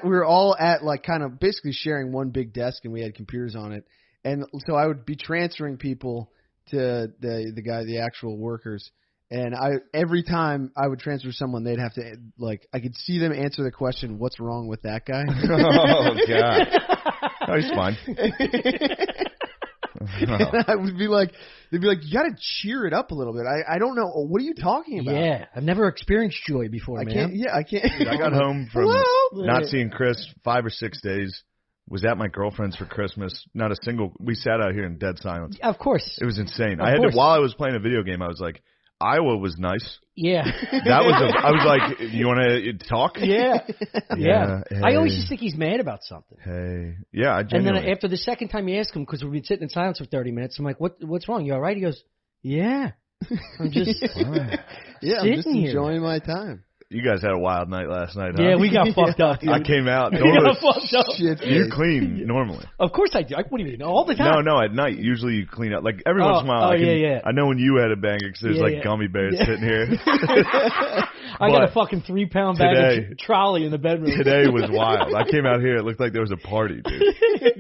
We were all at like kind of basically sharing one big desk, and we had computers on it. And so I would be transferring people to the actual workers. And every time I would transfer someone, they'd have to I could see them answer the question, "What's wrong with that guy?" Oh God, oh, he's fine. And I would be like, they'd be like, "You got to cheer it up a little bit." I don't know. What are you talking about? Yeah, I've never experienced joy before, man. I can't. Dude, I got home from not seeing Chris 5 or 6 days. Was at my girlfriend's for Christmas. Not a single. We sat out here in dead silence. Of course. It was insane. Of course. While I was playing a video game, I was like, Iowa was nice. Yeah. I was like, you want to talk? Yeah. Yeah. Hey. I always just think he's mad about something. Hey. Yeah, and then after the second time you ask him, because we've been sitting in silence for 30 minutes, I'm like, what's wrong? You all right? He goes, yeah. I'm just I'm just enjoying my time. You guys had a wild night last night, huh? Yeah, we got fucked up, dude. I came out. We got fucked up. Shit, you clean normally. Of course I do. What do you mean? All the time? No, at night. Usually you clean up. Like every once in a while. I know when you had a banger because there's gummy bears sitting here. I got a fucking 3-pound bag of trolley in the bedroom. Today was wild. I came out here. It looked like there was a party, dude.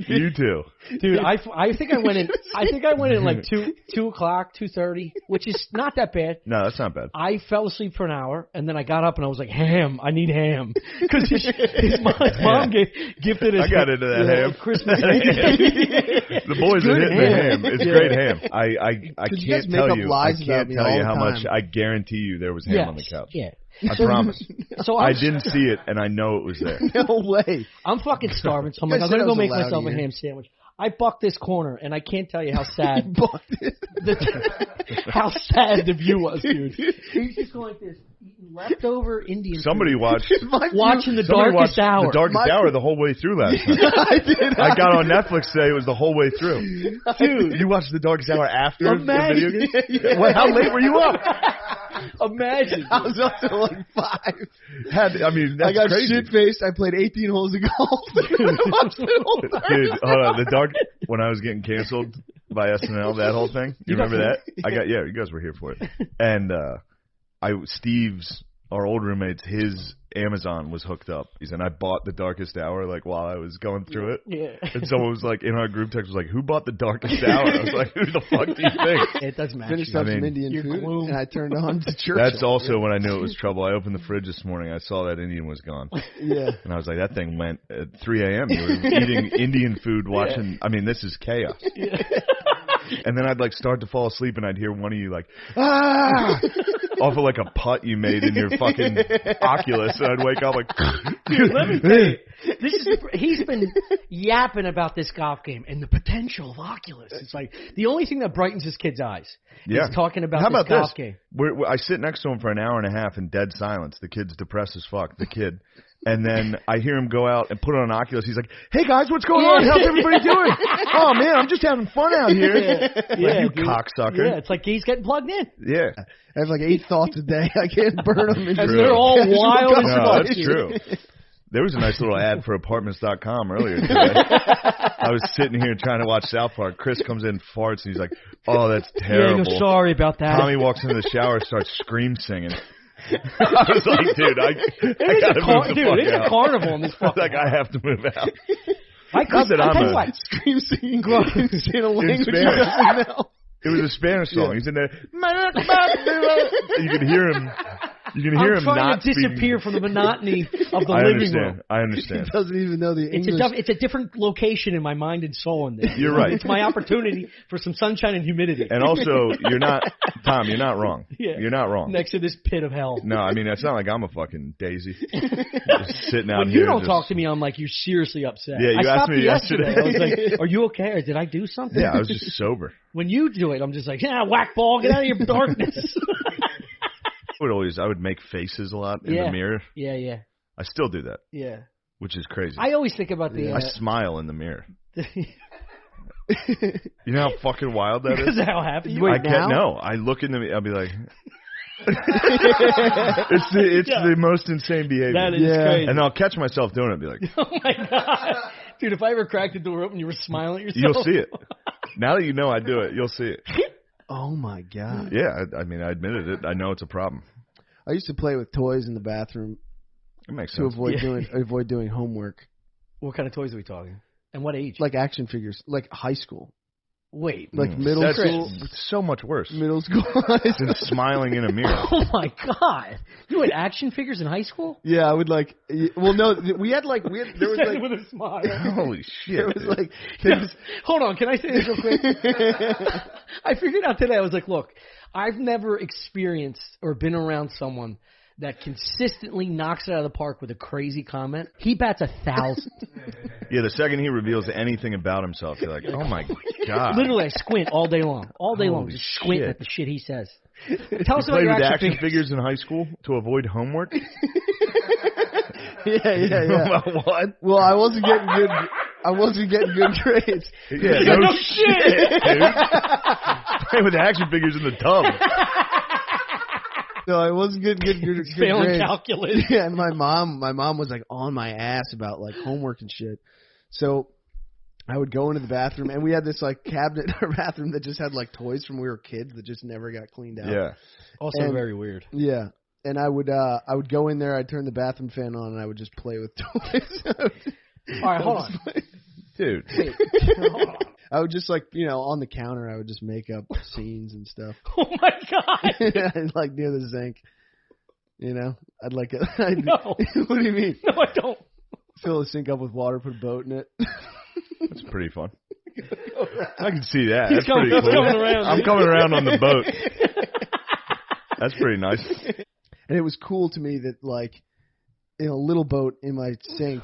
You too. Dude, I think I went in. I think I went in like 2 o'clock, 2:30, which is not that bad. No, that's not bad. I fell asleep for an hour, and then I got up and I was like, ham. I need ham because his mom gifted us. I got into that ham. Christmas. The boys are hitting the ham. It's great ham. I can't tell you. I can't tell you how much. I guarantee you there was ham on the couch. Yeah. I promise. So I didn't see it, and I know it was there. No way. I'm fucking starving, so I'm like, I'm going to go make myself a ham sandwich. I bucked this corner, and I can't tell you how sad. How sad the view was, dude. He's just going like this, eating leftover Indian Somebody food. watching The Darkest Hour. The Darkest Hour the whole way through last night. I did. I got on Netflix today. It was the whole way through. Dude, you watched The Darkest Hour after the video game? Yeah. Well, how late were you up? Imagine. I was up till like 5. That's I got crazy. shit-faced. I played 18 holes of golf. Dude, hold on. When I was getting canceled by SNL, that whole thing. You remember that? You guys were here for it. And Steve's, our old roommate's, his Amazon was hooked up. He said, I bought The Darkest Hour while I was going through it. Yeah. And someone was like, in our group text was like, who bought The Darkest Hour? I was like, who the fuck do you think? It doesn't matter. Finished up some Indian food, and I turned on to church. That's also when I knew it was trouble. I opened the fridge this morning. I saw that Indian was gone. Yeah. And I was like, that thing went at 3 a.m. You were eating Indian food, watching. Yeah. I mean, this is chaos. Yeah. And then I'd start to fall asleep, and I'd hear one of you off of a putt you made in your fucking Oculus, and I'd wake up like. Dude, let me tell you, he's been yapping about this golf game and the potential of Oculus. It's like the only thing that brightens his kid's eyes. Yeah. Is talking about this golf game. I sit next to him for an hour and a half in dead silence. The kid's depressed as fuck. The kid. And then I hear him go out and put on an Oculus. He's like, hey, guys, what's going on? How's everybody doing? Oh, man, I'm just having fun out here. You cocksucker. Yeah, it's like he's getting plugged in. Yeah. I have 8 thoughts a day. I can't burn them. And they're all wild as fuck. That's true. There was a nice little ad for apartments.com earlier today. I was sitting here trying to watch South Park. Chris comes in, farts, and he's like, oh, that's terrible. Yeah, sorry about that. Tommy walks into the shower, starts scream singing. I was like, dude, I gotta move the fuck out. It's a carnival in this fucking I have to move out. Not that I'm a scream singing in a language he doesn't know. It was a Spanish song. He's in there. You can hear him. You can hear him not trying to disappear from the monotony of the living room. I understand. He doesn't even know the English. It's a different location in my mind and soul in there. You're right. It's my opportunity for some sunshine and humidity. And also, you're not, Tom, you're not wrong. Yeah. You're not wrong. Next to this pit of hell. No, I mean, it's not like I'm a fucking daisy. Just sitting out when here. When you don't talk to me, I'm like, you're seriously upset. Yeah, you asked me yesterday. I was like, are you okay? Or did I do something? Yeah, I was just sober. When you do it, I'm just like, whack ball, get out of your darkness. I would make faces a lot in the mirror. Yeah, yeah. I still do that. Yeah. Which is crazy. I always think about I smile in the mirror. You know how fucking wild that is? Because of how happy you are. I can't. No, I look in the mirror. I'll be like, it's the most insane behavior. That is crazy. And I'll catch myself doing it. And be like, oh my god, dude! If I ever cracked the door open, and you were smiling at yourself. You'll see it. Now that you know I do it, you'll see it. Oh my god. Yeah, I mean, I admitted it. I know it's a problem. I used to play with toys in the bathroom. That makes to sense. avoid doing homework. What kind of toys are we talking? And what age? Like action figures, like high school. Wait. Like middle school. It's so much worse. Middle school. Than smiling in a mirror. Oh my God! You had action figures in high school? Yeah, I would like. Well, no, there was like with a smile. Holy shit! There was like. Hold on, can I say this real quick? I figured out today. I was like, look, I've never experienced or been around someone that consistently knocks it out of the park with a crazy comment. He bats 1,000. Yeah, the second he reveals anything about himself, you're like, oh my God. Literally, I squint all day long. All day long, Holy just squint shit. at the shit he says. Tell us You about played your with action action figures in high school to avoid homework? Yeah. What? Well, I wasn't getting good grades. Yeah, no shit, dude. Playing with action figures in the tub. No, I wasn't getting good failing grades. calculus. Yeah, and my mom was like on my ass about like homework and shit. So I would go into the bathroom, and we had this like cabinet in our bathroom that just had like toys from when we were kids that just never got cleaned out. Yeah. Also very weird. Yeah. And I would go in there, I'd turn the bathroom fan on, and I would just play with toys. All right, hold on. Dude. Wait. Hold on. I would just like, on the counter, I would just make up scenes and stuff. Oh my God. Like near the zinc. I'd like No. What do you mean? No, I don't. Fill the sink up with water, put a boat in it. That's pretty fun. I can see that. He's That's pretty cool. coming around. I'm coming around on the boat. That's pretty nice. And it was cool to me that, like, in a little boat in my sink,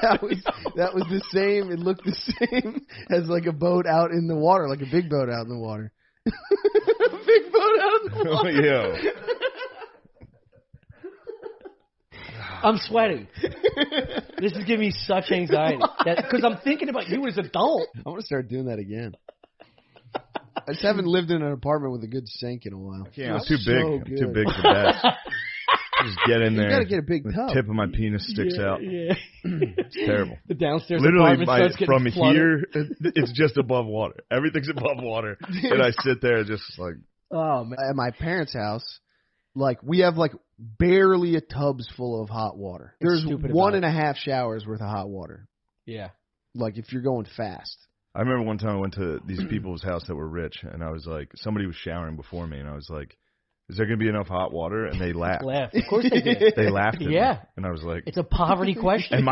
that was the same. It looked the same as like a boat out in the water, like a big boat out in the water. Big boat out in the water. Yeah. I'm sweating. This is giving me such anxiety because I'm thinking about you as an adult. I want to start doing that again. I just haven't lived in an apartment with a good sink in a while. Yeah, I'm too big. So I'm too good. big for that. Just get in there. You got to get a big The tub. tip of my penis sticks out. Yeah. It's terrible. The downstairs Literally, apartment starts getting from flooded. here, it's just above water. Everything's above water. And I sit there just like... Oh, man. At my parents' house, like, we have like barely a tub's full of hot water. There's stupid 1.5 showers worth of hot water. Yeah. Like, if you're going fast. I remember one time I went to these people's house that were rich, and I was like, somebody was showering before me, and I was like, is there going to be enough hot water? And they laughed. Of course they did. They laughed at me. Yeah. And I was like... It's a poverty question. And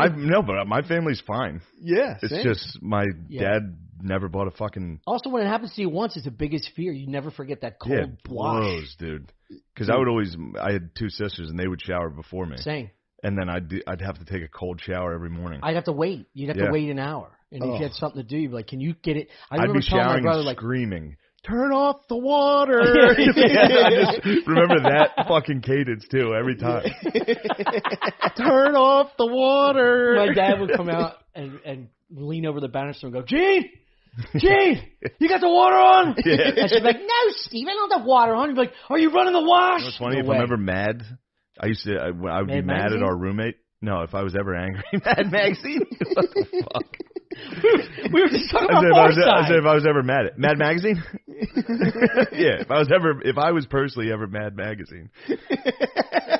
but my family's fine. Yeah, It's same. just my dad never bought a fucking... Also, when it happens to you once, it's the biggest fear. You never forget that cold it wash. blows, dude. Because I had two sisters, and they would shower before me. Same. And then I'd have to take a cold shower every morning. I'd have to wait. You'd have to wait an hour. And if you had something to do, you'd be like, can you get it? I I'd remember be telling my showering brother, and like, screaming, turn off the water. I just remember that fucking cadence, too, every time. Turn off the water. my dad would come out and lean over the banister and go, Gene, you got the water on? Yeah. And she'd be like, no, Steve, I don't have the water on. He'd be like, are you running the wash? It's funny, No if way. I'm ever mad, I would be Mad mad Magazine? at our roommate. No, if I was ever angry, Mad Magazine? What the fuck? We were just talking I about said, Far Side. if I was ever mad at Mad Magazine. Yeah, if I was personally ever Mad Magazine.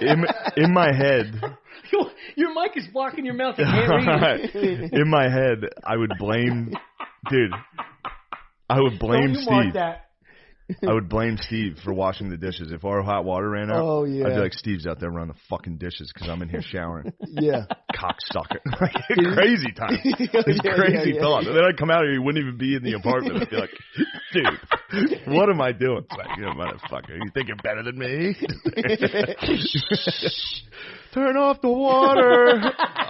In my head, Your mic is blocking your mouth. You can't read it. in my head, I would blame, dude. I would blame Don't you mark Steve. that. I would blame Steve for washing the dishes. If our hot water ran out, Oh, yeah. I'd be like, Steve's out there running the fucking dishes because I'm in here showering. Yeah. Cocksucker. Crazy time. These crazy thoughts. And then I'd come out here, he wouldn't even be in the apartment. I'd be like, dude, what am I doing? It's like, you motherfucker, you think you're better than me? Turn off the water.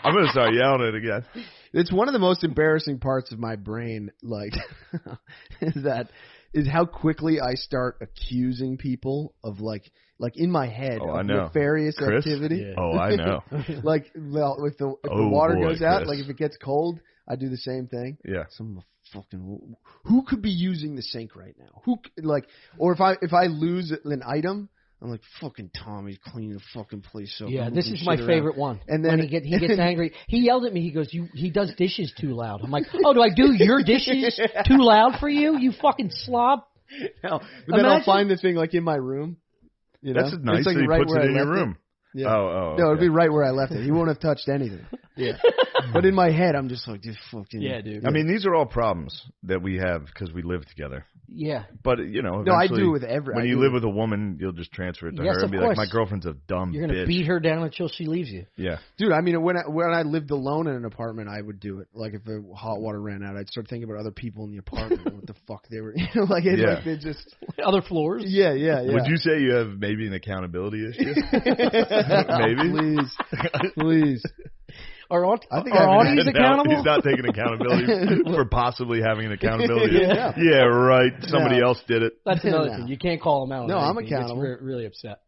I'm going to start yelling it again. It's one of the most embarrassing parts of my brain, like, is how quickly I start accusing people of like in my head Oh, I of know. nefarious Chris? activity. Yeah. Oh, I know. Like, well, if the Oh, water boy, goes out, Chris. like if it gets cold, I do the same thing. Yeah. Some fucking who could be using the sink right now? Or if I lose an item, I'm like, fucking Tommy's cleaning the fucking place up. Yeah, and this moving is my shit around. favorite one. And then when he gets angry, he yelled at me. He goes, he does dishes too loud. I'm like, oh, do I do your dishes too loud for you? You fucking slob. No, but then I'll find the thing like in my room. You know? That's nice It's like that he right puts where it I in your left room. Yeah. Oh, No, it'd okay. be right where I left it. He won't have touched anything. Yeah. But in my head, I'm just like, just fucking. Yeah, dude. I mean, these are all problems that we have because we live together. Yeah. But, you know, No, I eventually, do with every. when I you do live with with a woman, you'll just transfer it to Yes, her of and be course. like, my girlfriend's a dumb You're gonna bitch. beat her down until she leaves you. Yeah. Dude, I mean, when I lived alone in an apartment, I would do it. Like if the hot water ran out, I'd start thinking about other people in the apartment and what the fuck they were, like they just. Other floors. Yeah. Would you say you have maybe an accountability issue? Maybe. Please. Are I think our I have an aunties accountable? He's not taking accountability for possibly having an accountability. Yeah. Right. Somebody No. else did it. That's another No. thing. You can't call them out. No, on I'm anything. He gets accountable. really upset.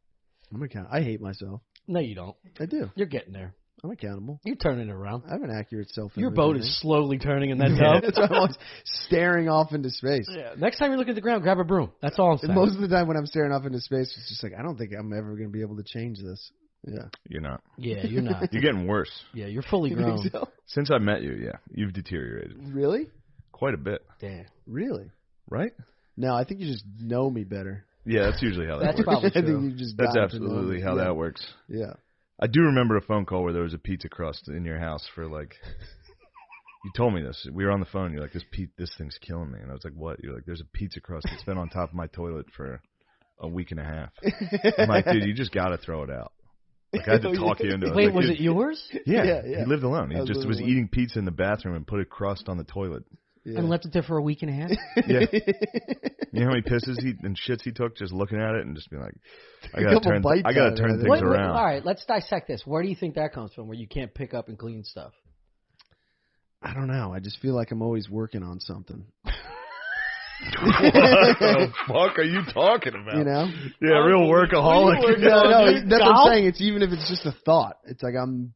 I hate myself. No, you don't. I do. You're getting there. I'm accountable. You're turning it around. I have an accurate self-image. Your boat I think. is slowly turning in that Yeah, tub. that's why I'm always staring off into space. Yeah. Next time you look at the ground, grab a broom. That's all I'm saying. Most of the time when I'm staring off into space, it's just like, I don't think I'm ever going to be able to change this. Yeah. You're not. Yeah, you're not. You're getting worse. Yeah, you're fully You grown. think so? Since I met you, yeah, you've deteriorated Really? quite a bit, Damn. Really? right? No, I think you just know me better. Yeah, that's usually how that That's works. probably I think true. you just That's gotten to know absolutely me. how Yeah. that works. Yeah. I do remember a phone call where there was a pizza crust in your house for like. You told me this. We were on the phone. You're like, this thing's killing me, and I was like, what? You're like, there's a pizza crust that's been on top of my toilet for a week and a half. I'm like, dude, you just got to throw it out. Like I had to talk you into it. Wait, Like, was dude, it yours? Yeah, Yeah. he lived alone. He I just lived was alone. eating pizza in the bathroom and put a crust on the toilet. Yeah. And left it there for a week and a half? Yeah. You know how many pisses and shits he took just looking at it and just being like, I couple gotta turn bites out of it, I things think. around. All right, let's dissect this. Where do you think that comes from, where you can't pick up and clean stuff? I don't know. I just feel like I'm always working on something. What the fuck are you talking about? You know? Yeah, real workaholic. What are you working No, on, no, dude? that's what Golf? I'm saying. It's even if it's just a thought. It's like I'm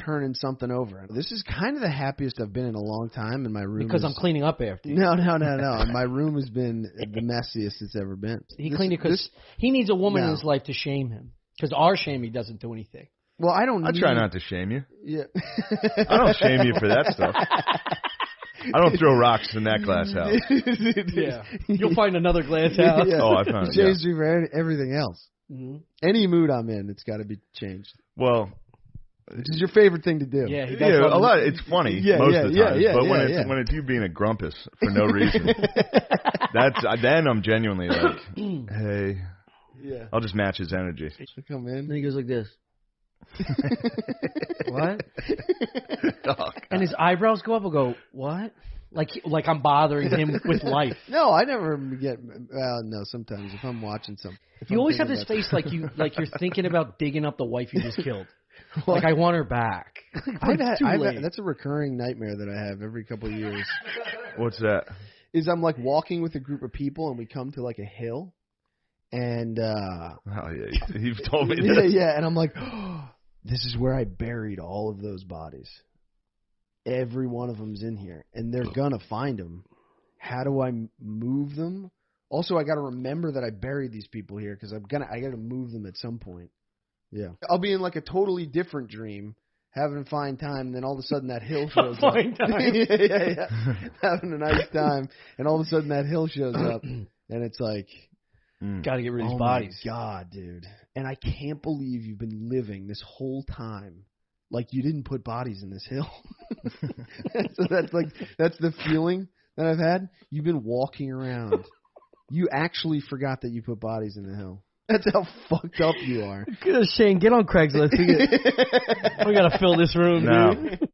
turning something over. This is kind of the happiest I've been in a long time, and my room Because is, I'm cleaning up after you. No. My room has been the messiest it's ever been. He cleaned it because he needs a woman in No. his life to shame him. Because our shame, he doesn't do anything. Well, I don't. I need, try not to shame you. Yeah. I don't shame you for that stuff. I don't throw rocks in that glass house. Yeah. You'll find another glass house. Yeah. Oh, I found it. He Yeah. shames me for everything else. Mm-hmm. Any mood I'm in, it's got to be changed. This Which is your favorite thing to do. Yeah, he does Yeah, love a to- lot. It's funny most of the time, but when it's you being a grumpus for no reason, then I'm genuinely like, hey, Yeah. I'll just match his energy. So come in. Then he goes like this. What? Oh, God. And his eyebrows go up and go, what? Like I'm bothering him with life. No, I never get. Well, no. Sometimes if I'm watching something, You always have this face like you're thinking about digging up the wife you just killed. Like I want her back. It's too late. That's a recurring nightmare that I have every couple of years. What's that? Is I'm like walking with a group of people and we come to like a hill, and Oh yeah, you've told me yeah, this. yeah, and I'm like, this is where I buried all of those bodies. Every one of them's in here, and they're gonna find them. How do I move them? Also, I got to remember that I buried these people here because I got to move them at some point. Yeah, I'll be in like a totally different dream, having a fine time, and then all of a sudden that hill shows up. Fine time. yeah, having a nice time, and all of a sudden that hill shows up, and it's like, Got to get rid of oh these bodies. my God, dude! And I can't believe you've been living this whole time like you didn't put bodies in this hill. So that's the feeling that I've had. You've been walking around. You actually forgot that you put bodies in the hill. That's how fucked up you are. Shane, get on Craigslist. We got to fill this room, No. dude.